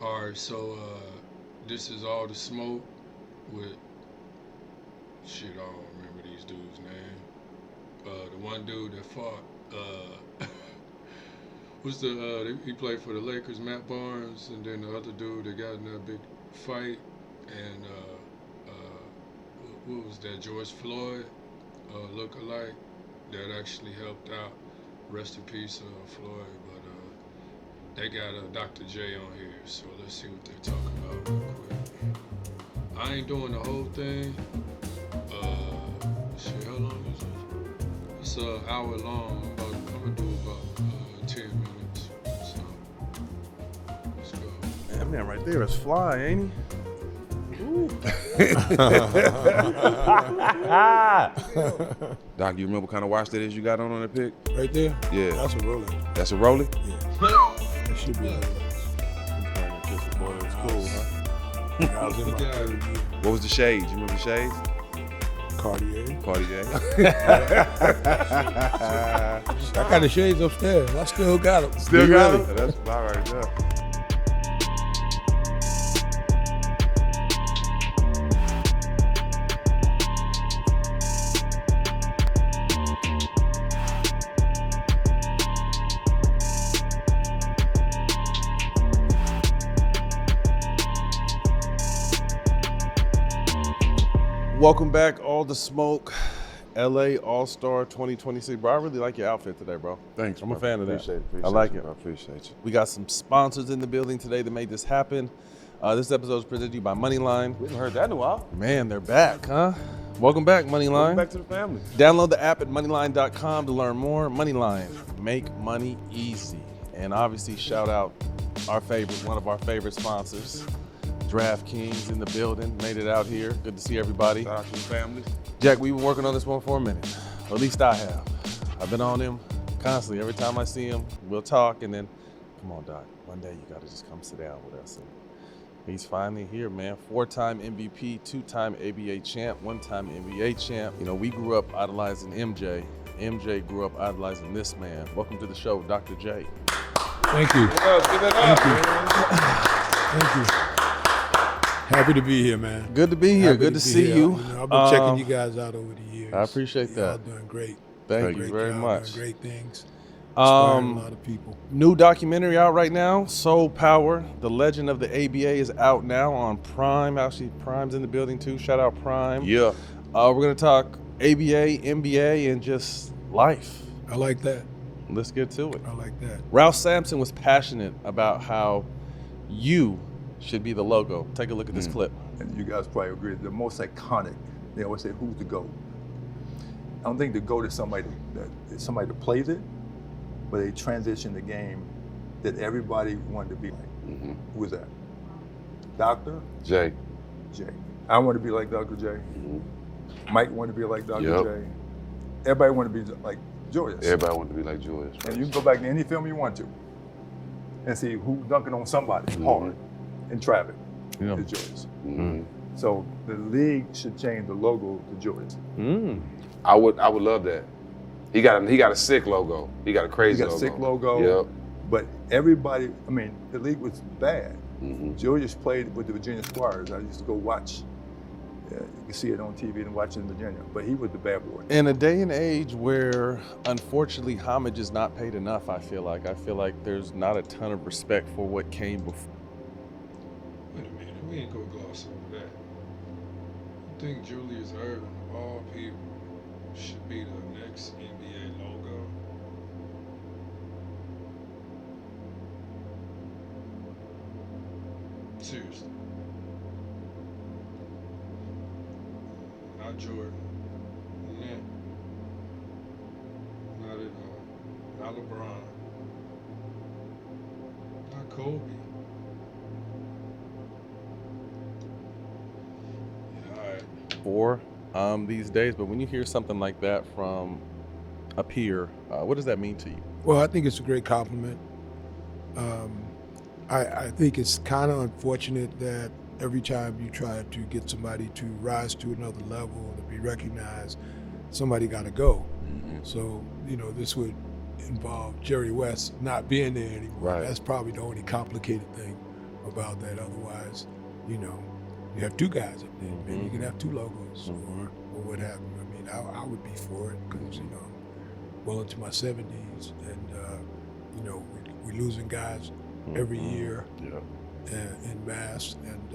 All right, so this is all the smoke with shit. I don't remember these dudes' name. The one dude that fought. What's the? He played for the Lakers, Matt Barnes, and then the other dude that got in that big fight, and what was that? George Floyd, look-alike, that actually helped out. Rest in peace, Floyd. But they got Dr. J on here, so let's see what they're talking about real quick. I ain't doing the whole thing. Shit, how long is it? It's an hour long. I'm gonna do about 10 minutes. So let's go. That man right there is fly, ain't Doc, you remember what kind of watch that is you got on that pic? Right there? Yeah. That's a Rolex. That's a Rollie? Yeah. It should be like It's cool, huh? I was in my 30 years. What was the shades? You remember the shades? Cartier. Cartier. I got the shades upstairs. I still got them. Still got it? That's fly right there. Welcome back, All the Smoke, LA All-Star 2026. Bro, I really like your outfit today, bro. Thanks, I'm a bro. fan of that. Appreciate I like you, it. bro. Appreciate you. We got some sponsors in the building today that made this happen. This episode is presented to you by Moneyline. We haven't heard that in a while. Man, they're back, huh? Welcome back, Moneyline. Welcome back to the family. Download the app at moneyline.com to learn more. Moneyline, make money easy. And obviously, shout out our favorite, one of our favorite sponsors, DraftKings in the building. Made it out here. Good to see everybody. Shout out to the family. Jack, we've been working on this one for a minute. Or at least I have. I've been on him constantly. Every time I see him, we'll talk, and then, come on, Doc, one day you got to just come sit down with us. And he's finally here, man. 4-time MVP, 2-time ABA champ, 1-time NBA champ. You know, we grew up idolizing MJ. MJ grew up idolizing this man. Welcome to the show, Dr. J. Thank you. Give it up. Thank you. Happy to be here, man. Good to be here. Happy Good to see here. you. I've been checking you guys out over the years. I appreciate Y'all that. doing great. Thank you Great very job, much. Doing great things. Inspiring a lot of people. New documentary out right now, Soul Power. The Legend of the ABA is out now on Prime. Actually, Prime's in the building too. Shout out Prime. Yeah. We're going to talk ABA, NBA, and just life. I like that. Let's get to it. I like that. Ralph Sampson was passionate about how you should be the logo. Take a look at this clip. And you guys probably agree, the most iconic, they always say, who's the GOAT? I don't think the GOAT is somebody that plays it, but they transition the game that everybody wanted to be like. Mm-hmm. Who was that? Dr. Jay. J. I want to be like Dr. J. Mm-hmm. Mike wanted to be like Dr. Yep. J. Everybody wanted to be like Julius. Everybody wanted to be like Julius. And you can go back to any film you want to and see who's dunking on somebody hard in traffic. Yeah. It's Julius. Mm-hmm. So the league should change the logo to Julius. I would love that. He got a sick logo. He got a crazy He got logo. a sick logo. Yep. But everybody, I mean, the league was bad. Mm-hmm. Julius played with the Virginia Squires. I used to go watch. You can see it on TV and watch it in Virginia. But he was the bad boy. In a day and age where, unfortunately, homage is not paid enough, I feel like there's not a ton of respect for what came before. Wait a minute, we ain't gonna gloss over that. I think Julius Erving, of all people, should be the next NBA logo. Seriously. Not Jordan. Nah. Not at all. Not LeBron. Not Kobe. Yeah, all right. For these days, but when you hear something like that from a peer, what does that mean to you? Well, I think it's a great compliment. I think it's kind of unfortunate that every time you try to get somebody to rise to another level, to be recognized, somebody got to go. Mm-hmm. So, you know, this would involve Jerry West not being there anymore. Right. That's probably the only complicated thing about that. Otherwise, you know, you have two guys up there. Maybe you can have two logos or what have you. I mean, I would be for it because, you know, I'm well into my 70s and, you know, we're losing guys every year en masse. And,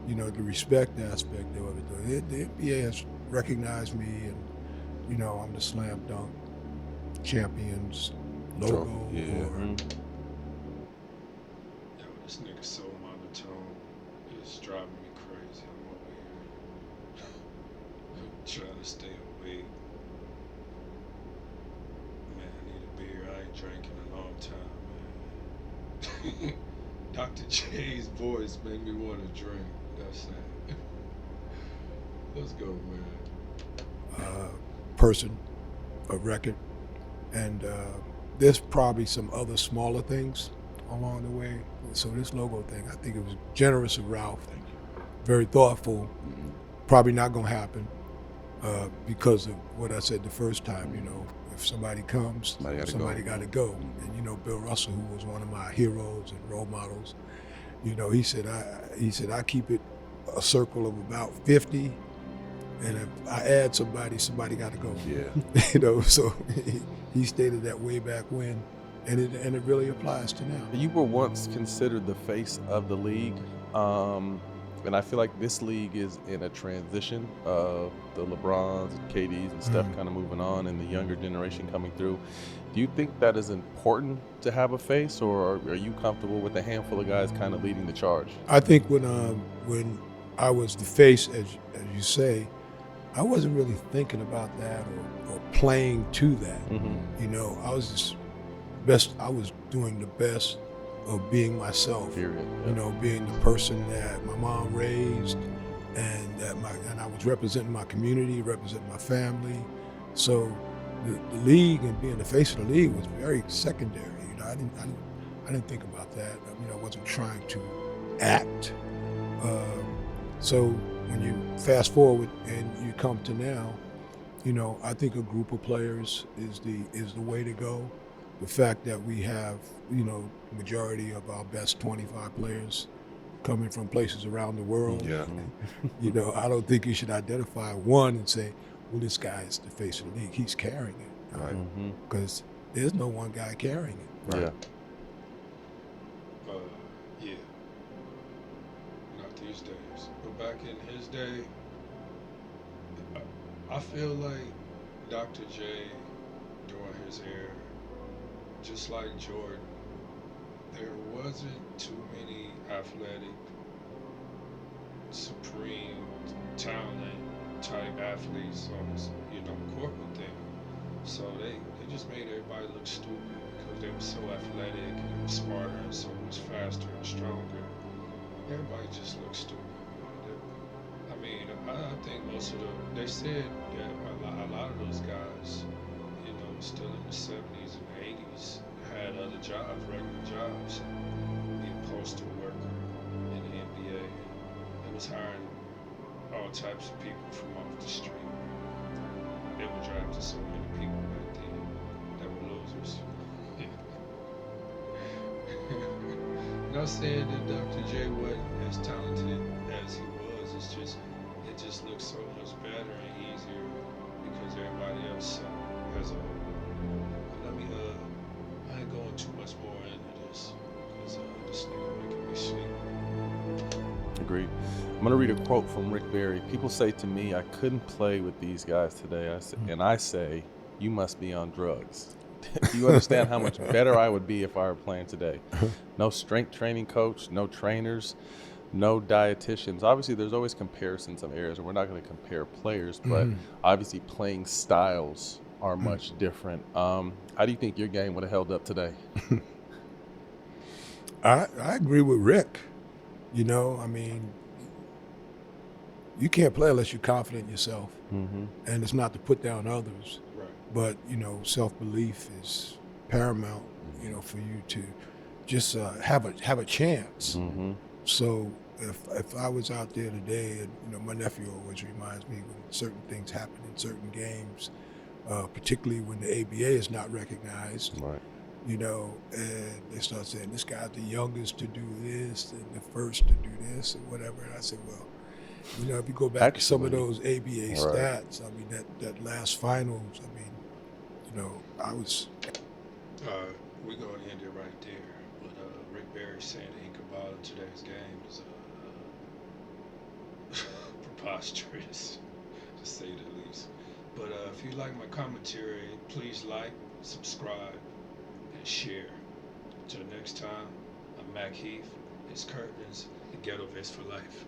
you know, the respect aspect of it, though, the NBA has recognized me and, you know, I'm the slam dunk champions logo. Yeah. Or, Yo, this nigga so monotone. It's driving me crazy. I'm over here trying to stay awake. Man, I need a beer. I ain't drank in a long time, man. Dr. J's voice made me want to drink. That's it. Let's go, man. person of record. And there's probably some other smaller things along the way. So this logo thing, I think it was generous of Ralph. Very thoughtful. Probably not going to happen because of what I said the first time. You know, if somebody comes, somebody got to go. And you know, Bill Russell, who was one of my heroes and role models, you know, he said I keep it a circle of about 50. And if I add somebody got to go. Yeah. You know, so he stated that way back when, and it really applies to now. You were once considered the face of the league, and I feel like this league is in a transition of the LeBrons and KDs and stuff kind of moving on, and the younger generation coming through. Do you think that is important to have a face, or are you comfortable with a handful of guys kind of leading the charge? I think when I was the face, as you say, I wasn't really thinking about that or playing to that. You know, I was doing the best of being myself. Period. You know, being the person that my mom raised, and I was representing my community, representing my family. So the league and being the face of the league was very secondary. You know, I didn't think about that. You know, I wasn't trying to act. So when you fast forward and you come to now, you know, I think a group of players is the way to go. The fact that we have, you know, majority of our best 25 players coming from places around the world. Yeah. You know, I don't think you should identify one and say, well, this guy is the face of the league. He's carrying it. Right. Because there's no one guy carrying it. Yeah. Yeah. Not these days. But back in his day, I feel like Dr. J, during his era, just like Jordan, there wasn't too many athletic, supreme talent type athletes on this, you know, corporate thing. So they just made everybody look stupid because they were so athletic and they were smarter and so much faster and stronger. Everybody just looked stupid. I mean, I think most of they said that a lot of those guys, you know, still in the 70s and 80s had other jobs, regular jobs, being postal worker in the NBA. They was hiring all types of people from off the street. They were drafting so many people back then that were losers. Not saying that Dr. J wasn't as talented as he was, it just looks so much better and easier because everybody else has a. Let me I ain't going too much more into this because this nigga making me sleep. Agreed. I'm going to read a quote from Rick Barry. People say to me, I couldn't play with these guys today. I say, you must be on drugs. Do you understand how much better I would be if I were playing today? No strength training coach, no trainers, no dietitians. Obviously, there's always comparison in some areas, and we're not going to compare players, but obviously playing styles are much different. How do you think your game would have held up today? I agree with Rick. You know, I mean, you can't play unless you're confident in yourself. And it's not to put down others. Right. But, you know, self-belief is paramount, you know, for you to just have a chance. So if I was out there today, and, you know, my nephew always reminds me when certain things happen in certain games, particularly when the ABA is not recognized, Right. you know, and they start saying this guy's the youngest to do this and the first to do this and whatever. And I said, well, you know, if you go back to some of Actually, those ABA right. stats, I mean, that last finals, I mean, you know, I was We're going to end it right there. But Rick Barry saying that he could ball in today's game is preposterous, to say the least. But if you like my commentary, please like, subscribe, and share. Until next time, I'm Mac Heath. It's Curtains, the Ghetto Vest for Life.